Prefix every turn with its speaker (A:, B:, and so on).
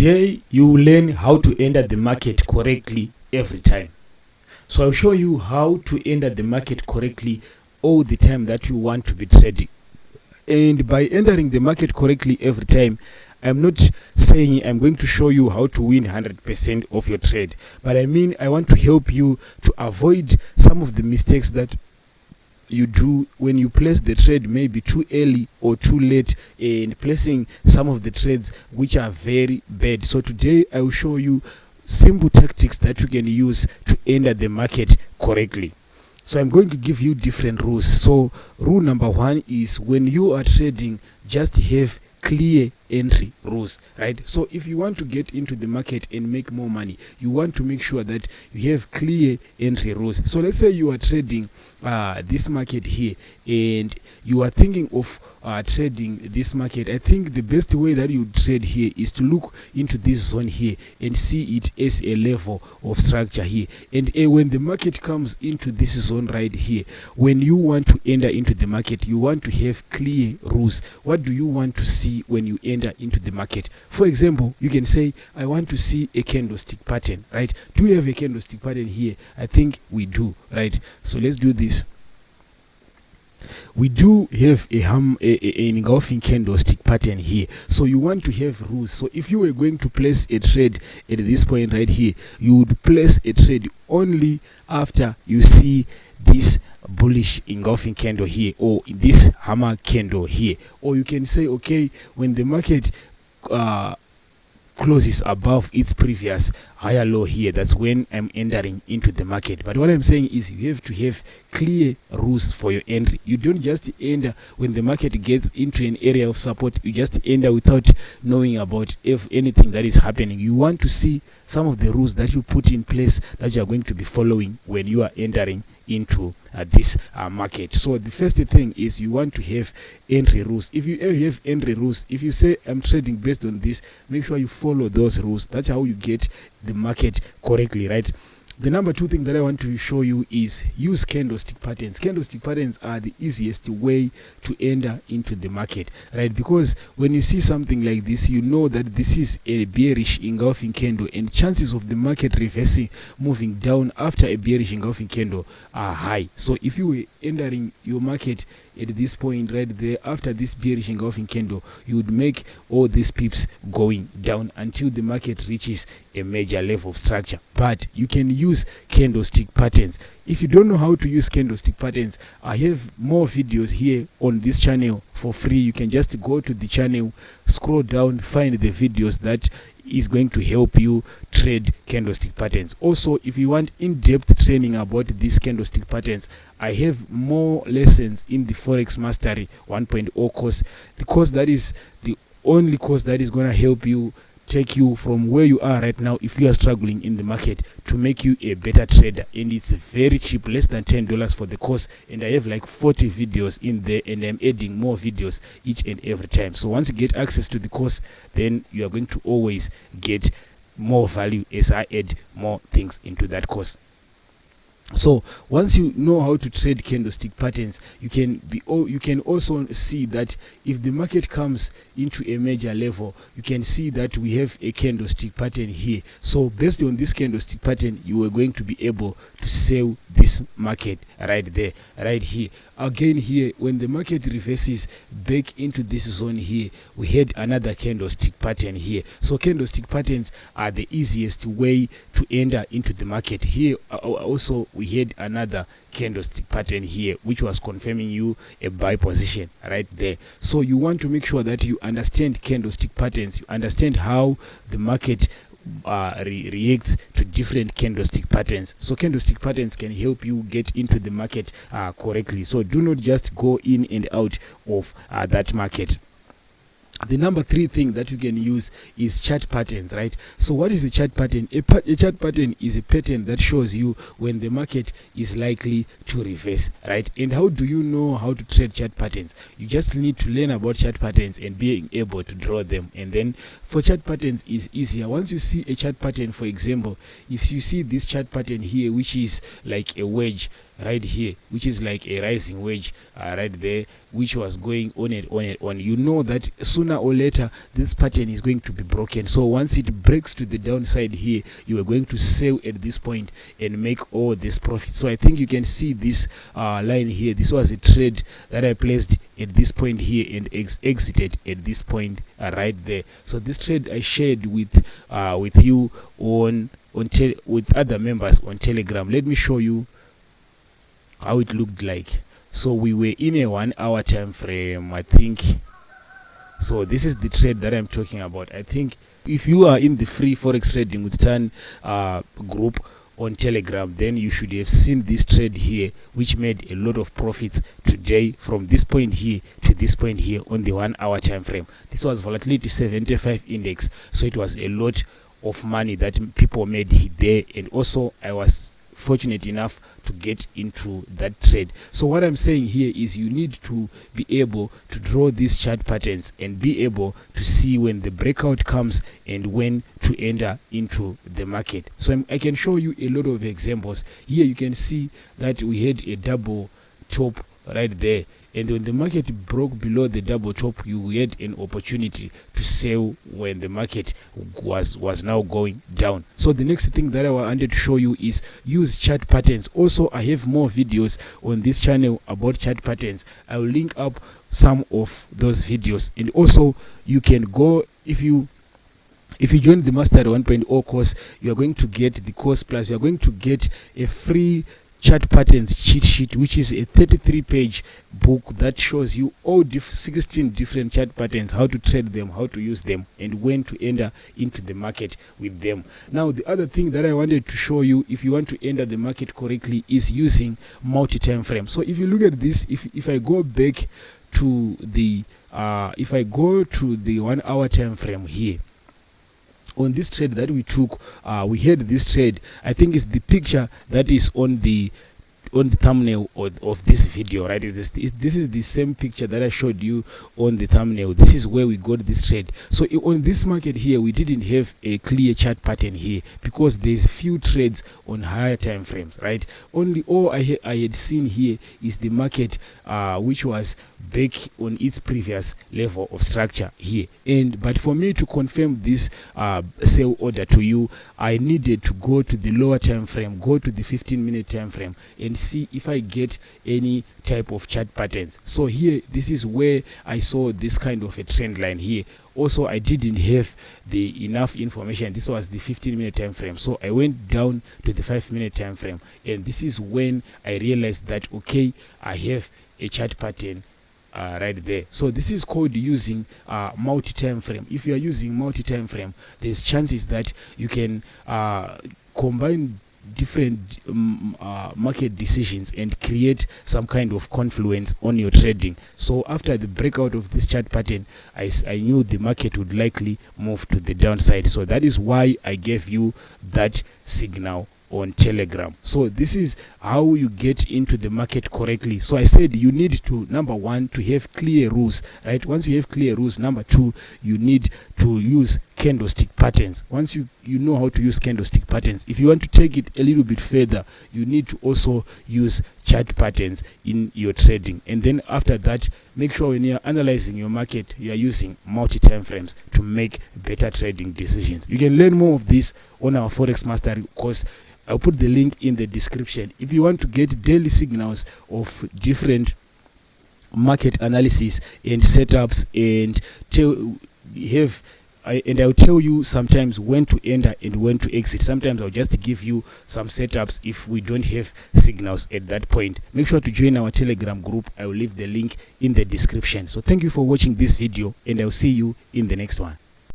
A: Today you will learn how to enter the market correctly every time. So I'll show you how to enter the market correctly all the time that you want to be trading. And by entering the market correctly every time, I'm not saying I'm going to show you how to win 100% of your trade, but I mean I want to help you to avoid some of the mistakes that you do when you place the trade maybe too early or too late, and placing some of the trades which are very bad. So today I will show you simple tactics that you can use to enter the market correctly. So I'm going to give you different rules. So rule number 1 is, when you are trading, just have clear entry rules, right? So if you want to get into the market and make more money, you want to make sure that you have clear entry rules. So let's say you are trading this market here, and you are thinking of trading this market. I think the best way that you trade here is to look into this zone here and see it as a level of structure here. And when the market comes into this zone right here, when you want to enter into the market, you want to have clear rules. What do you want to see when you enter into the market? For example, you can say, I want to see a candlestick pattern, right? Do we have a candlestick pattern here? I think we do, right? So let's do this. We do have an engulfing candlestick pattern here. So you want to have rules. So if you were going to place a trade at this point right here, you would place a trade only after you see this bullish engulfing candle here, or this hammer candle here. Or you can say, okay, when the market closes above its previous higher low here, that's when I'm entering into the market. But what I'm saying is, you have to have clear rules for your entry. You don't just enter when the market gets into an area of support. You just enter without knowing about if anything that is happening. You want to see some of the rules that you put in place that you are going to be following when you are entering into this market. So the first thing is, you want to have entry rules. If you have entry rules, if you say I'm trading based on this, make sure you follow those rules. That's how you get the market correctly, right? The number 2 thing that I want to show you is, use candlestick patterns. Candlestick patterns are the easiest way to enter into the market, right? Because when you see something like this, you know that this is a bearish engulfing candle, and chances of the market reversing, moving down after a bearish engulfing candle are high. So if you were entering your market at this point right there, after this bearish engulfing candle, you would make all these pips going down until the market reaches a major level of structure. But you can use candlestick patterns. If you don't know how to use candlestick patterns, I have more videos here on this channel for free. You can just go to the channel, scroll down, find the videos that is going to help you trade candlestick patterns. Also, if you want in-depth training about these candlestick patterns, I have more lessons in the Forex Mastery 1.0 course. The course that is the only course that is going to help you take you from where you are right now, if you are struggling in the market, to make you a better trader. And it's very cheap, less than $10 for the course, and I have like 40 videos in there, and I'm adding more videos each and every time. So once you get access to the course, then you are going to always get more value as I add more things into that course. So once you know how to trade candlestick patterns, you can also see that if the market comes into a major level, you can see that we have a candlestick pattern here. So based on this candlestick pattern, you are going to be able to sell this market right there, right here. Again here, when the market reverses back into this zone here, we had another candlestick pattern here. So candlestick patterns are the easiest way to enter into the market. Here also we had another candlestick pattern here, which was confirming you a buy position right there. So you want to make sure that you understand candlestick patterns, you understand how the market reacts to different candlestick patterns. So candlestick patterns can help you get into the market correctly. So do not just go in and out of that market. The number 3 thing that you can use is chart patterns, right? So what is a chart pattern? A chart pattern is a pattern that shows you when the market is likely to reverse, right? And how do you know how to trade chart patterns? You just need to learn about chart patterns and being able to draw them. And then for chart patterns is easier. Once you see a chart pattern, for example, if you see this chart pattern here, which is like a wedge, right here, which is like a rising wedge right there, which was going on and on and on. You know that sooner or later this pattern is going to be broken. So once it breaks to the downside here, you are going to sell at this point and make all this profit. So I think you can see this line here. This was a trade that I placed at this point here and exited at this point right there. So this trade I shared with you with other members on Telegram. Let me show you how it looked like. So we were in a 1 hour time frame, I think. So this is the trade that I'm talking about. I think if you are in the free forex trading with Tan group on Telegram, then you should have seen this trade here, which made a lot of profits today from this point here to this point here on the 1 hour time frame. This was volatility 75 index, so it was a lot of money that people made there, and also I was fortunate enough to get into that trade. So what I'm saying here is you need to be able to draw these chart patterns and be able to see when the breakout comes and when to enter into the market. So I can show you a lot of examples. Here you can see that we had a double top right there, and when the market broke below the double top, you had an opportunity to sell when the market was now going down. So the next thing that I wanted to show you is use chart patterns. Also, I have more videos on this channel about chart patterns. I will link up some of those videos, and also you can go, if you join the Master 1.0 course, you are going to get the course plus you are going to get a free chart patterns cheat sheet, which is a 33-page book that shows you all 16 different chart patterns, how to trade them, how to use them, and when to enter into the market with them. Now the other thing that I wanted to show you, if you want to enter the market correctly, is using multi-time frame. So if you look at this, if I go back to the 1 hour time frame here, on this trade that we took, we had this trade. I think it's the picture that is on the thumbnail of this video, right? This is the same picture that I showed you on the thumbnail. This is where we got this trade. So on this market here, we didn't have a clear chart pattern here because there's few trades on higher time frames, right? Only all I had seen here is the market which was back on its previous level of structure here. But for me to confirm this sell order to you, I needed to go to the lower time frame, go to the 15-minute time frame, and see if I get any type of chart patterns. So here, this is where I saw this kind of a trend line here. Also, I didn't have the enough information. This was the 15-minute time frame, so I went down to the 5-minute time frame, and this is when I realized that okay, I have a chart pattern right there. So this is called using multi-time frame. If you are using multi-time frame, there's chances that you can combine different market decisions and create some kind of confluence on your trading. So after the breakout of this chart pattern, I knew the market would likely move to the downside. So that is why I gave you that signal on Telegram. So this is how you get into the market correctly. So I said you need to, number one, to have clear rules, right? Once you have clear rules, number two, you need to use candlestick patterns. Once you know how to use candlestick patterns, if you want to take it a little bit further, you need to also use chart patterns in your trading. And then after that, make sure when you're analyzing your market, you are using multi-time frames to make better trading decisions. You can learn more of this on our Forex Mastery course. I'll put the link in the description. If you want to get daily signals of different market analysis and setups, and I'll tell you sometimes when to enter and when to exit. Sometimes I'll just give you some setups if we don't have signals at that point. Make sure to join our Telegram group. I will leave the link in the description. So thank you for watching this video, and I'll see you in the next one.